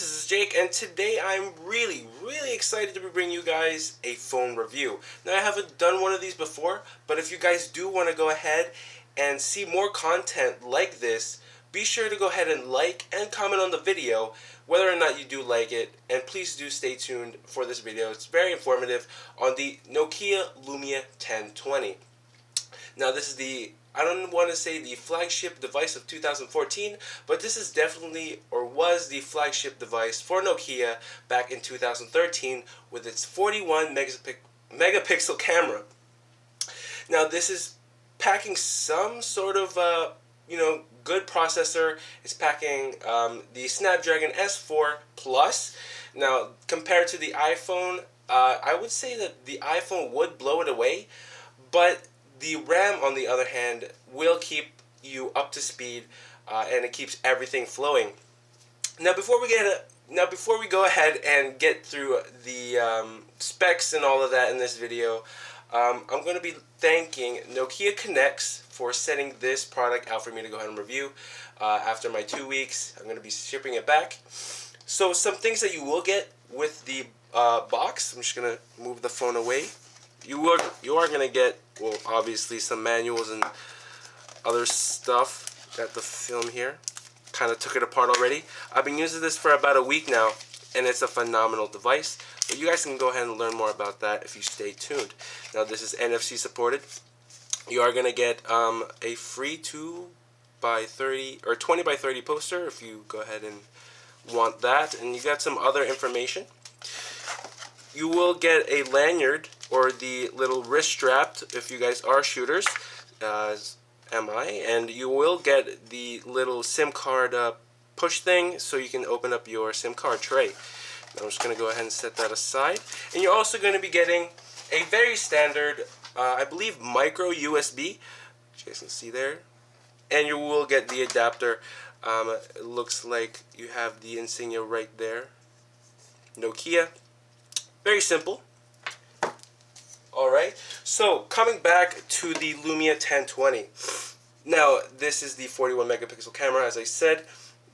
this is Jake, and today I'm really excited to be bringing you guys a phone review. Now, I haven't done one of these before, but if you guys do want to go ahead and see more content like this, be sure to go ahead and like and comment on the video whether or not you do like it, and please do stay tuned for this video. It's very informative on the Nokia Lumia 1020. Now, this is I don't want to say the flagship device of 2014, but this is definitely, or was, the flagship device for Nokia back in 2013 with its 41 megapixel camera. Now, this is packing some sort of good processor. It's packing the Snapdragon S4 Plus. Now, compared to the iPhone, I would say that the iPhone would blow it away, but the RAM, on the other hand, will keep you up to speed, and it keeps everything flowing. Now, before we go ahead and get through the specs and all of that in this video, I'm going to be thanking Nokia Connects for sending this product out for me to go ahead and review. After my 2 weeks, I'm going to be shipping it back. So, some things that you will get with the box. I'm just going to move the phone away. You are going to get, well, obviously some manuals and other stuff. Got the film here. Kind of took it apart already. I've been using this for about a week now, and it's a phenomenal device. But you guys can go ahead and learn more about that if you stay tuned. Now, this is NFC supported. You are going to get a free 2 by 30 or 20 by 30 poster if you go ahead and want that. And you got some other information. You will get a lanyard, or the little wrist strap if you guys are shooters, as am I, and you will get the little SIM card push thing so you can open up your SIM card tray. Now I'm just going to go ahead and set that aside. And you're also going to be getting a very standard, I believe, micro USB, you guys can see there, and you will get the adapter. It looks like you have the insignia right there, Nokia. Very simple. Alright, so coming back to the Lumia 1020. Now, this is the 41 megapixel camera, as I said.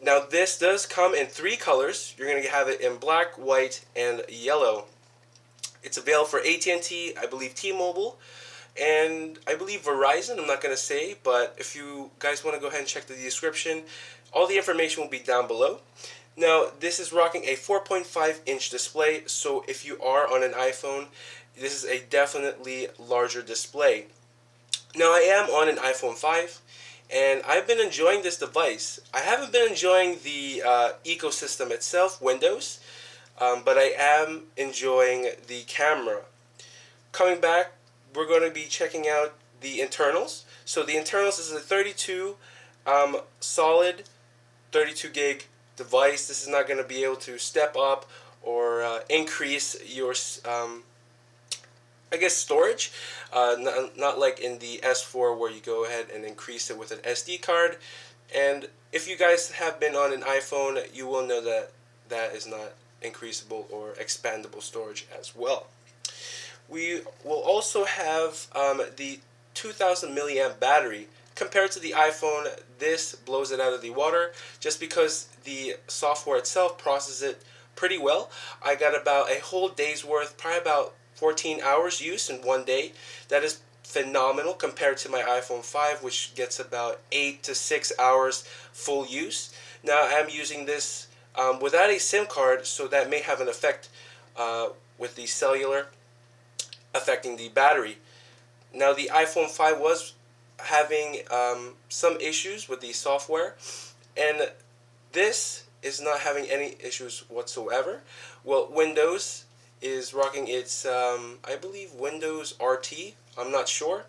Now, this does come in 3 colors. You're going to have it in black, white, and yellow. It's available for AT&T, I believe T-Mobile, and I believe Verizon. I'm not going to say, but if you guys want to go ahead and check the description, all the information will be down below. Now, this is rocking a 4.5-inch display, so if you are on an iPhone, this is a definitely larger display. Now, I am on an iPhone 5, and I've been enjoying this device. I haven't been enjoying the ecosystem itself, Windows, but I am enjoying the camera. Coming back, we're going to be checking out the internals. So the internals is a 32 solid 32 gig device. This is not going to be able to step up or increase your storage, not like in the S4 where you go ahead and increase it with an SD card. And if you guys have been on an iPhone, you will know that that is not increasable or expandable storage as well. We will also have the 2000 milliamp battery. Compared to the iPhone, this blows it out of the water just because the software itself processes it pretty well. I got about a whole day's worth, probably about 14 hours use in one day. That is phenomenal compared to my iPhone 5, which gets about 8 to 6 hours full use. Now, I'm using this without a SIM card, so that may have an effect with the cellular affecting the battery. Now, the iPhone 5 was having some issues with the software, and this is not having any issues whatsoever. Well, Windows is rocking its, I believe, Windows RT. I'm not sure.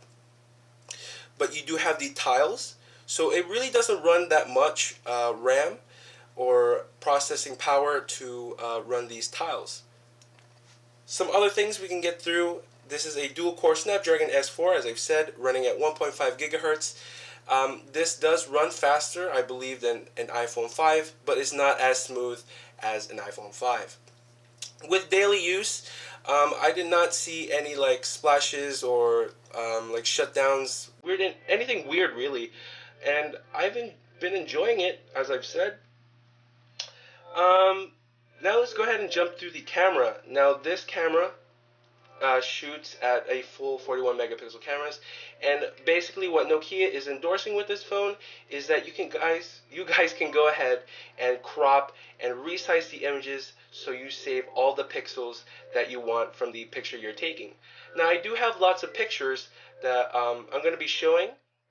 But you do have the tiles. So it really doesn't run that much RAM or processing power to run these tiles. Some other things we can get through. This is a dual-core Snapdragon S4, as I've said, running at 1.5 gigahertz. This does run faster, I believe, than an iPhone 5, but it's not as smooth as an iPhone 5. With daily use, I did not see any like splashes or like shutdowns, anything weird really, and I've been enjoying it, as I've said. Now let's go ahead and jump through the camera. Now this camera shoots at a full 41 megapixel cameras, and basically what Nokia is endorsing with this phone is that you guys can go ahead and crop and resize the images so you save all the pixels that you want from the picture you're taking. Now I do have lots of pictures that I'm going to be showing.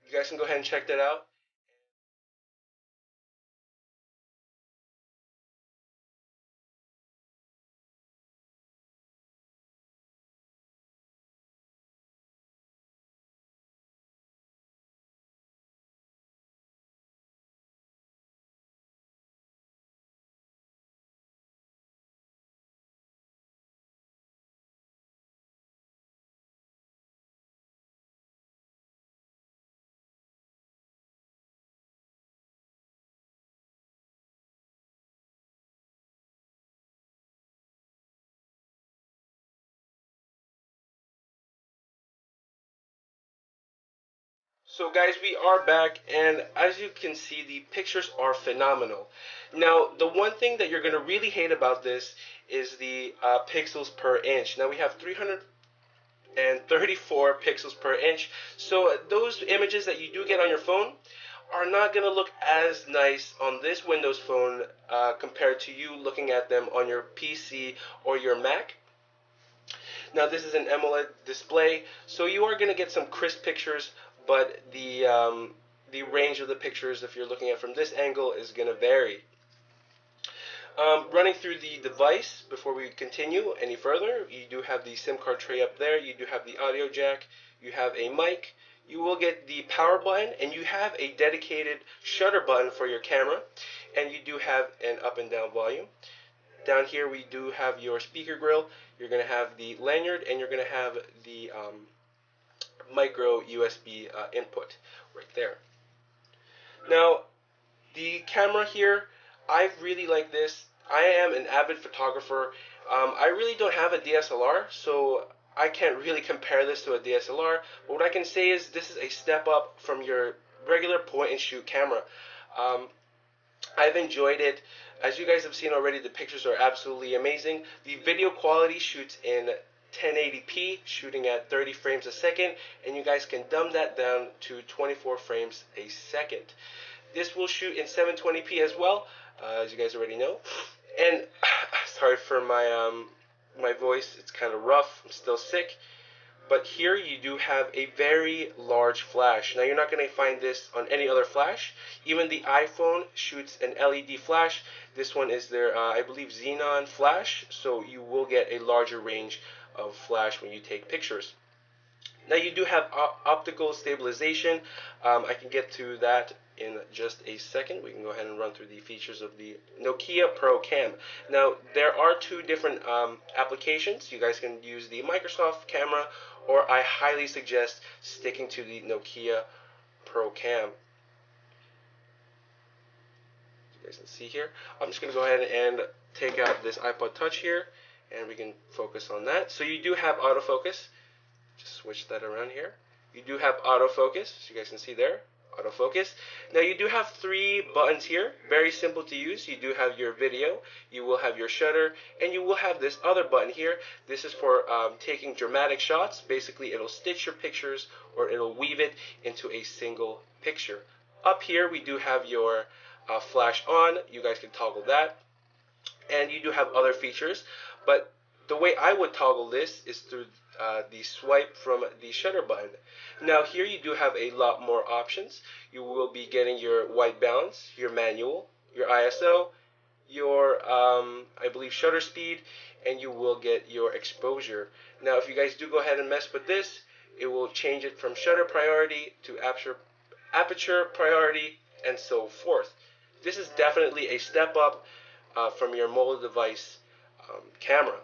You guys can go ahead and check that out. So guys, we are back, and as you can see, the pictures are phenomenal. Now, the one thing that you're going to really hate about this is the pixels per inch. Now we have 334 pixels per inch, so those images that you do get on your phone are not going to look as nice on this Windows phone compared to you looking at them on your PC or your Mac. Now this is an AMOLED display, so you are going to get some crisp pictures, but the range of the pictures, if you're looking at from this angle, is going to vary. Running through the device before we continue any further, you do have the SIM card tray up there, you do have the audio jack, you have a mic, you will get the power button, and you have a dedicated shutter button for your camera, and you do have an up and down volume. Down here we do have your speaker grill, you're going to have the lanyard, and you're going to have the micro USB input right there. Now, the camera here, I really like this. I am an avid photographer. I really don't have a DSLR, so I can't really compare this to a DSLR. But what I can say is this is a step up from your regular point and shoot camera. I've enjoyed it. As you guys have seen already, the pictures are absolutely amazing. The video quality shoots in 1080p, shooting at 30 frames a second, and you guys can dumb that down to 24 frames a second. This will shoot in 720p as well, as you guys already know. And sorry for my voice, it's kind of rough. I'm still sick. But here you do have a very large flash. Now you're not going to find this on any other flash. Even the iPhone shoots an LED flash. This one is their, I believe, xenon flash. So you will get a larger range of flash when you take pictures. Now you do have optical stabilization. I can get to that in just a second. We can go ahead and run through the features of the Nokia Pro Cam. Now there are two different applications. You guys can use the Microsoft camera, or I highly suggest sticking to the Nokia Pro Cam. You guys can see here. I'm just going to go ahead and take out this iPod Touch here, and we can focus on that. So you do have autofocus. Just switch that around here. You do have autofocus, as you guys can see there. Autofocus. Now you do have three buttons here, very simple to use. You do have your video, you will have your shutter, and you will have this other button here. This is for taking dramatic shots. Basically it'll stitch your pictures, or it'll weave it into a single picture. Up here we do have your flash on. You guys can toggle that, and you do have other features, but the way I would toggle this is through the swipe from the shutter button. Now here you do have a lot more options. You will be getting your white balance, your manual, your ISO, your I believe shutter speed, and you will get your exposure. Now if you guys do go ahead and mess with this, it will change it from shutter priority to aperture priority, and so forth. This is definitely a step up from your mobile device camera.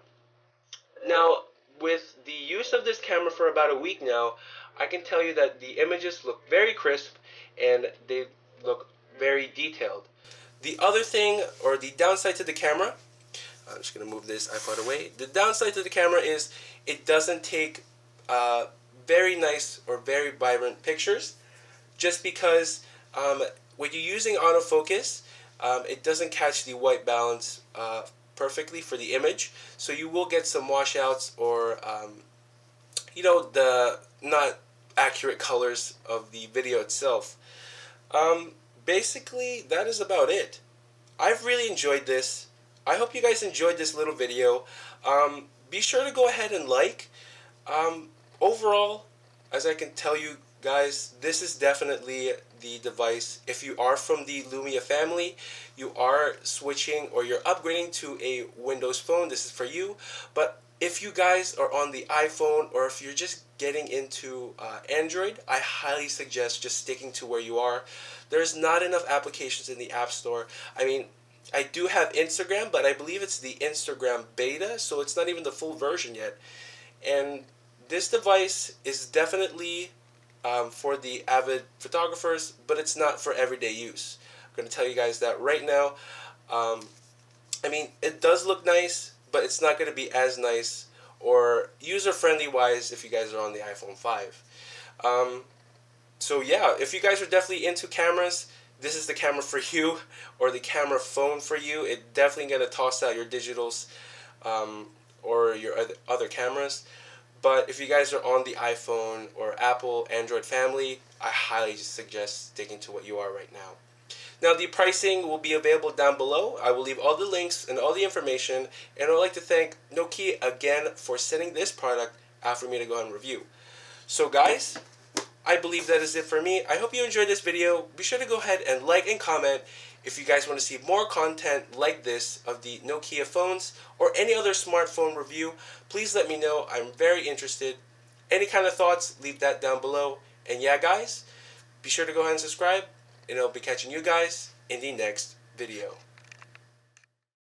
Now, with the use of this camera for about a week now, I can tell you that the images look very crisp and they look very detailed. The other thing, or the downside to the camera, I'm just going to move this iPod away. The downside to the camera is it doesn't take very nice or very vibrant pictures, just because when you're using autofocus, it doesn't catch the white balance perfectly for the image, so you will get some washouts or you know, the not accurate colors of the video itself. Um, Basically, that is about it. I've really enjoyed this. I hope you guys enjoyed this little video. Be sure to go ahead and like. Um, Overall, as I can tell you guys, this is definitely the device. If you are from the Lumia family, you are switching or you're upgrading to a Windows phone, this is for you. But if you guys are on the iPhone or if you're just getting into Android, I highly suggest just sticking to where you are. There's not enough applications in the App Store. I mean, I do have Instagram, but I believe it's the Instagram beta, so it's not even the full version yet. And this device is definitely for the avid photographers, but it's not for everyday use. I'm going to tell you guys that right now. Um, I mean, it does look nice, but it's not going to be as nice or user-friendly wise if you guys are on the iPhone 5. Um, so yeah, if you guys are definitely into cameras, this is the camera for you, or the camera phone for you. It definitely going to toss out your digitals um, or your other cameras. But if you guys are on the iPhone or Apple, Android family, I highly suggest sticking to what you are right now. Now, the pricing will be available down below. I will leave all the links and all the information. And I would like to thank Nokia again for sending this product out for me to go ahead and review. So guys, I believe that is it for me. I hope you enjoyed this video. Be sure to go ahead and like and comment if you guys want to see more content like this of the Nokia phones or any other smartphone review. Please let me know. I'm very interested. Any kind of thoughts, leave that down below. And yeah, guys, be sure to go ahead and subscribe, and I'll be catching you guys in the next video.